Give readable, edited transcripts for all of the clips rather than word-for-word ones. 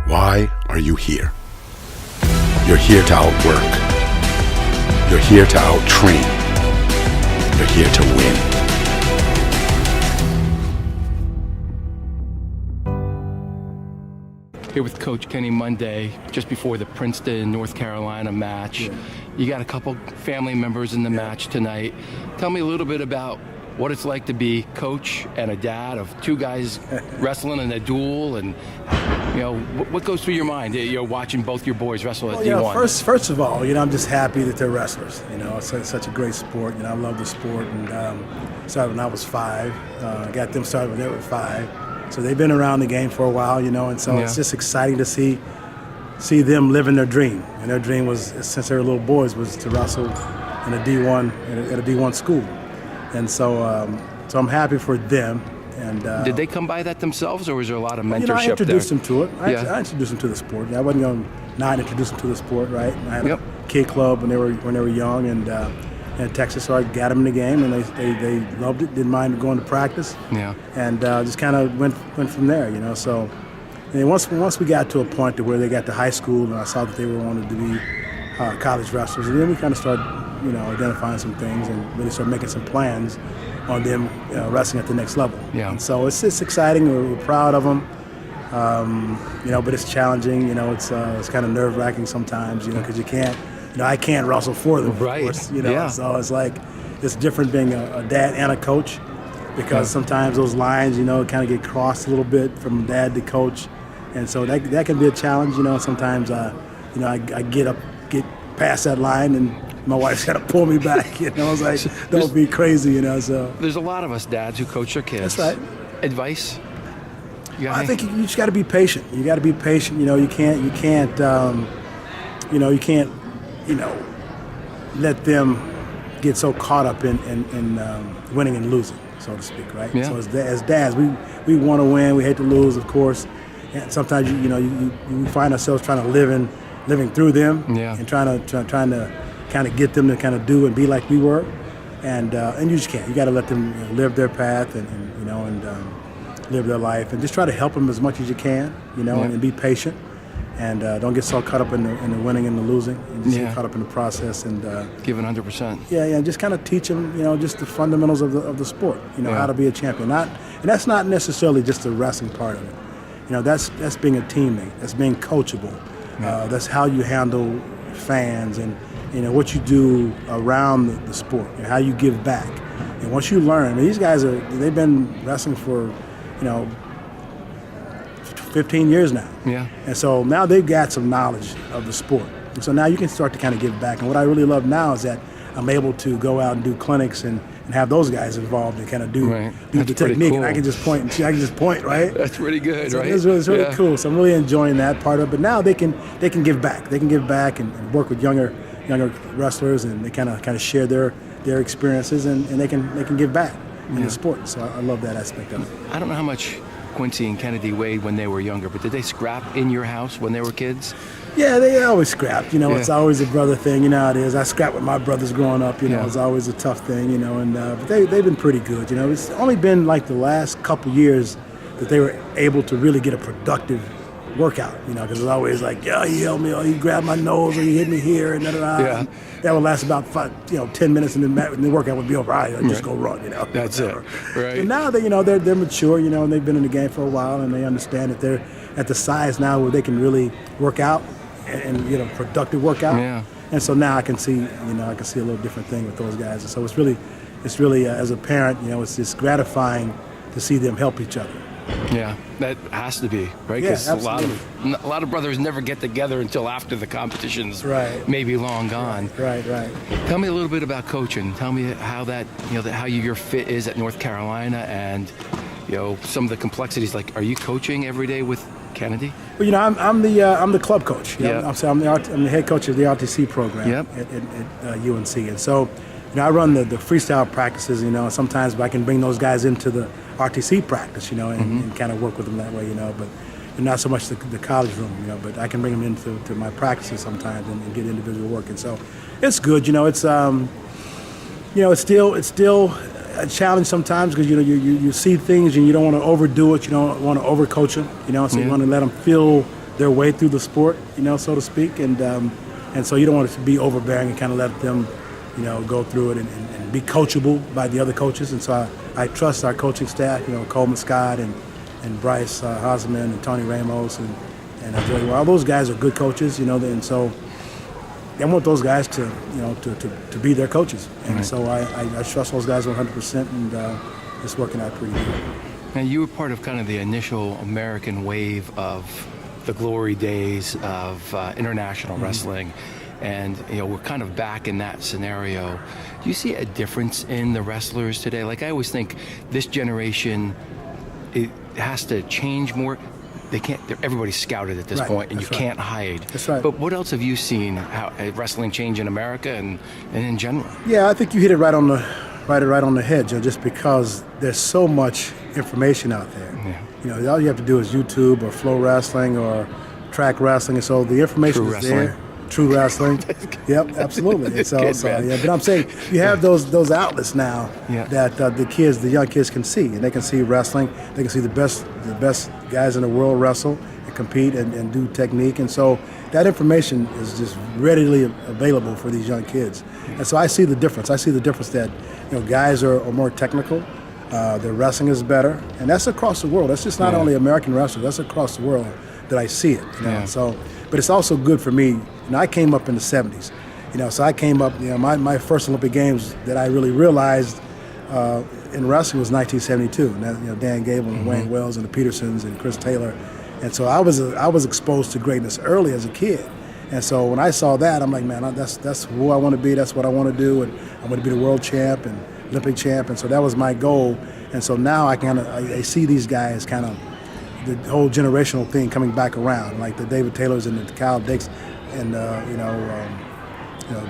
Why are you here? You're here to outwork. You're here to out-train. You're here to win. Here with Coach Kenny Monday, just before the Princeton, North Carolina match. Yeah. You got a couple family members in the match tonight. Tell me a little bit about what it's like to be coach and a dad of two guys wrestling in a duel, and what goes through your mind? You're watching both your boys wrestle at D1. First of all, I'm just happy that they're wrestlers. It's such a great sport. I love the sport, and started when I was 5. I got them started when they were 5. So they've been around the game for a while, and so It's just exciting to see them living their dream. And their dream was, since they were little boys, was to wrestle in a D1 at a D1 school. And so I'm happy for them. And did they come by that themselves, or was there a lot of mentorship I introduced there? them to it. I introduced them to the sport. I wasn't going to not introduce them to the sport, right? I had a kid club when they were young, and in Texas, so I got them in the game, and they loved it. Didn't mind going to practice. Yeah. And just kind of went from there, So and once we got to a point to where they got to high school, and I saw that they wanted to be college wrestlers, and then we kind of started, identifying some things and really started making some plans on them wrestling at the next level. Yeah. And so it's exciting. We're proud of them. But it's challenging. It's kind of nerve-wracking sometimes. Because you can't. I can't wrestle for them. Right. Of course, So it's like it's different being a dad and a coach, because sometimes those lines, kind of get crossed a little bit from dad to coach, and so that can be a challenge. Sometimes I get past that line, and my wife's got to pull me back. It's like, don't be crazy. So there's a lot of us dads who coach their kids. That's right. Advice? I think you just got to be patient. You got to be patient. You can't let them get so caught up in winning and losing, so to speak, right? Yeah. So as dads, we want to win. We hate to lose, of course. And sometimes you find ourselves trying to living through them, and trying to kind of get them to kind of do and be like we were, and you just can't. You got to let them live their path and live their life, and just try to help them as much as you can, and be patient. And don't get so caught up in the winning and the losing, and just get caught up in the process, and give it 100%. Yeah, just kind of teach them, just the fundamentals of the sport, how to be a champion. And that's not necessarily just the wrestling part of it. That's being a teammate. That's being coachable. That's how you handle fans, and what you do around the sport, and how you give back. And once you learn, these guys they've been wrestling for 15 years now. Yeah. And so now they've got some knowledge of the sport. And so now you can start to kind of give back. And what I really love now is that I'm able to go out and do clinics and have those guys involved and kind of do the technique. Cool. And I can just point, right? That's pretty good, so right? It's really cool. So I'm really enjoying that part of it. But now they can give back. They can give back and work with younger wrestlers, and they kind of share their experiences, and they can give back in the sport. So I love that aspect of it. I don't know how much Quincy and Kennedy weighed when they were younger, but did they scrap in your house when they were kids? Yeah, they always scrapped. It's always a brother thing. How it is. I scrapped with my brothers growing up. It's always a tough thing. But they've been pretty good. It's only been like the last couple years that they were able to really get a productive workout. Because it's always like, he held me, or he grabbed my nose, or he hit me here, and da-da-da. Yeah. That would last about 10 minutes, and then the workout would be over. I'd just go run. That's whatever. it. Right. And now they're mature. And they've been in the game for a while, and they understand that they're at the size now where they can really work out and get a productive workout. Yeah. And so now I can see a little different thing with those guys. And so it's really as a parent, it's just gratifying to see them help each other. Yeah, that has to be, right? Yeah, Because a lot of brothers never get together until after the competition's maybe long gone. Right. Tell me a little bit about coaching. Tell me how how your fit is at North Carolina, and some of the complexities. Like, are you coaching every day with Kennedy? Well, I'm the club coach. Yeah. I'm the head coach of the RTC program at UNC, and so I run the freestyle practices. Sometimes I can bring those guys into the RTC practice, and kind of work with them that way, but not so much the college room, but I can bring them into my practices sometimes and get individual work, and so it's good, it's still a challenge sometimes, because you see things and you don't want to overdo it, you don't want to overcoach them, so you want to let them feel their way through the sport, so to speak, and so you don't want it to be overbearing and kind of let them, go through it and be coachable by the other coaches. And so I trust our coaching staff, Coleman Scott and Bryce Hosman and Tony Ramos and Joey. Well, all those guys are good coaches, and so I want those guys to be their coaches. And right. so I trust those guys 100%, and it's working out pretty good. Now, you were part of kind of the initial American wave of the glory days of international wrestling, and we're kind of back in that scenario. Do you see a difference in the wrestlers today? Like, I always think this generation, it has to change more. They can't. Everybody's scouted at this point, and you can't hide. That's right. But what else have you seen how wrestling change in America and in general? Yeah, I think you hit it right on the head, Joe. Just because there's so much information out there. Yeah. All you have to do is YouTube or Flow Wrestling or Track Wrestling, and so the information is there. True wrestling. Yep, absolutely. But I'm saying you have those outlets now that the young kids can see, and they can see wrestling. They can see the best guys in the world wrestle and compete and do technique, and so that information is just readily available for these young kids. And so I see the difference. I see the difference that guys are more technical. Their wrestling is better, and that's across the world. That's just not only American wrestlers. That's across the world that I see it. So, but it's also good for me. I came up in the 70s, so I came up, my first Olympic Games that I really realized in wrestling was 1972. And that, Dan Gable and Wayne Wells and the Petersons and Chris Taylor. And so I was exposed to greatness early as a kid. And so when I saw that, I'm like, man, that's who I want to be. That's what I want to do. And I want to be the world champ and Olympic champ. And so that was my goal. And so now I see these guys kind of, the whole generational thing coming back around, like the David Taylors and the Kyle Dix and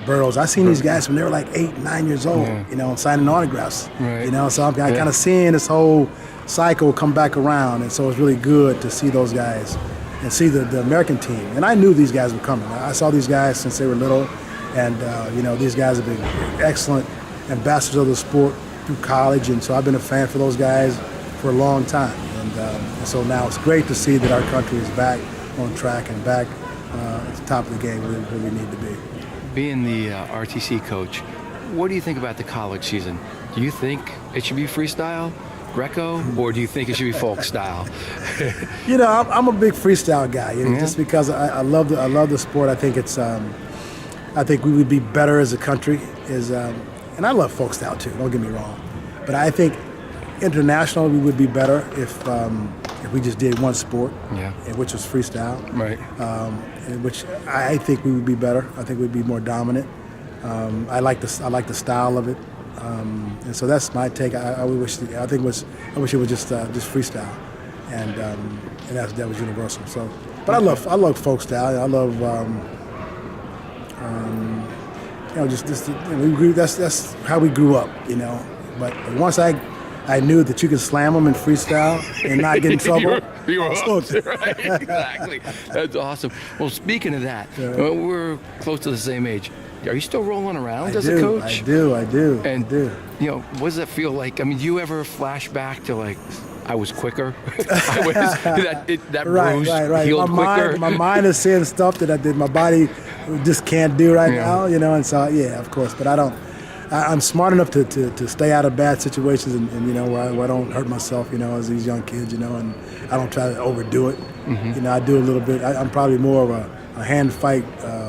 Burroughs. I seen these guys when they were like 8, 9 years old, signing autographs. Right. So I'm kind of seeing this whole cycle come back around, and so it's really good to see those guys and see the American team. And I knew these guys were coming. I saw these guys since they were little, and these guys have been excellent ambassadors of the sport through college, and so I've been a fan for those guys for a long time. And so now it's great to see that our country is back on track and back at the top of the game where we need to be. Being the RTC coach, what do you think about the college season? Do you think it should be freestyle, Greco, or do you think it should be folk style? I'm a big freestyle guy. Just because I love the sport. I think I think we would be better as a country. And I love folk style too. Don't get me wrong, but I think internationally we would be better if we just did one sport, which was freestyle. Right. Which I think we would be better. I think we'd be more dominant. I like the style of it, and so that's my take. I wish it was just freestyle, and that was universal. So, but I love folk style. I love that's how we grew up. But once I knew that you could slam them in freestyle and not get in trouble. you were hooked. Right, exactly. That's awesome. Well, speaking of that, we're close to the same age. Are you still rolling around as a coach? I do. And, what does that feel like? I mean, do you ever flash back to, like, I was quicker? that bruise healed quicker? My mind is saying stuff that my body just can't do right now, and so, of course. But I'm smart enough to stay out of bad situations and where I don't hurt myself, as these young kids, and I don't try to overdo it. I do a little bit. I'm probably more of a hand fight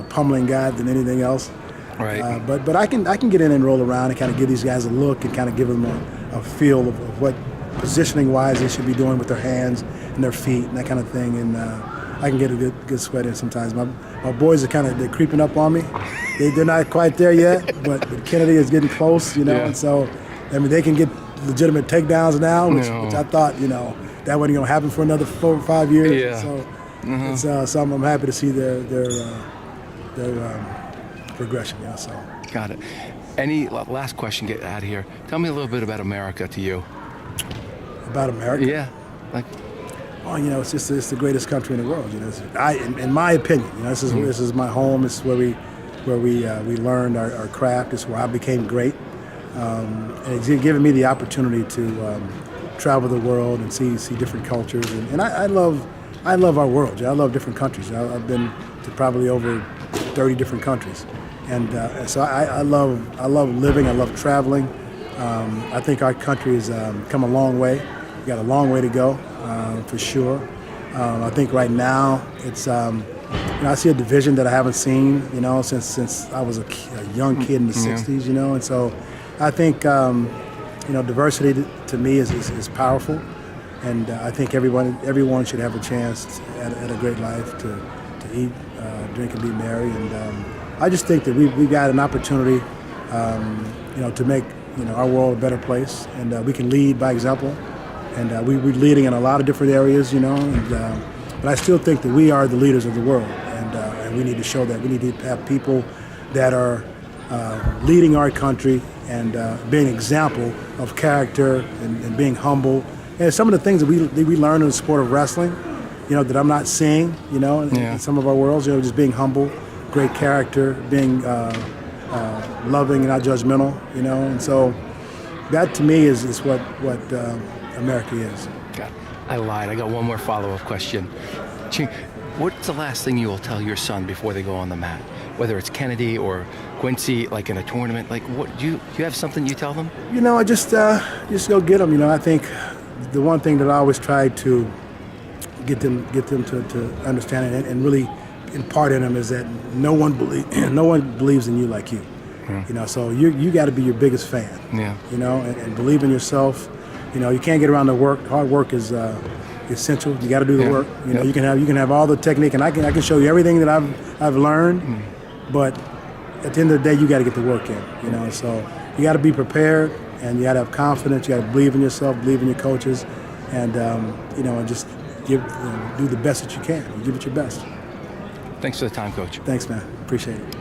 pummeling guy than anything else. Right. But I can get in and roll around and kind of give these guys a look and kind of give them a feel of what positioning wise they should be doing with their hands and their feet and that kind of thing. And I can get a good sweat in sometimes. My boys are they're creeping up on me. They're not quite there yet, but Kennedy is getting close, and so they can get legitimate takedowns now, which I thought that wasn't going to happen for another 4 or 5 years. Yeah. So so I'm happy to see their progression. So got it. Any last question? Get out of here. Tell me a little bit about America to you. About America? Yeah. It's the greatest country in the world. In my opinion, this is my home. This is where we learned our craft. It's where I became great. And it's given me the opportunity to travel the world and see different cultures. And I love I love our world. I love different countries. I've been to probably over 30 different countries, and so I love living. I love traveling. I think our country has come a long way. We got a long way to go, for sure. I think right now it's I see a division that I haven't seen, since I was a young kid in the '60s, and so I think diversity to me is powerful, and I think everyone should have a chance at a great life to eat, drink, and be merry, and I just think that we got an opportunity, to make our world a better place, and we can lead by example, and we're leading in a lot of different areas, but I still think that we are the leaders of the world, and we need to show that. We need to have people that are leading our country and being an example of character and being humble. And some of the things that we learn in the sport of wrestling, that I'm not seeing, in some of our worlds, just being humble, great character, being loving and not judgmental, and so that to me is what America is. God, I lied. I got one more follow-up question. What's the last thing you will tell your son before they go on the mat? Whether it's Kennedy or Quincy, like in a tournament, like what do you have something you tell them? I just go get them. I think the one thing that I always try to get them to understand and really impart in them is that no one believes in you like you. So you got to be your biggest fan. And believe in yourself. You can't get around the work. Hard work is essential. You got to do the work. You can have all the technique, and I can show you everything that I've learned. But at the end of the day, you got to get the work in. So you got to be prepared, and you got to have confidence. You got to believe in yourself, believe in your coaches, and and just do the best that you can. You give it your best. Thanks for the time, Coach. Thanks, man. Appreciate it.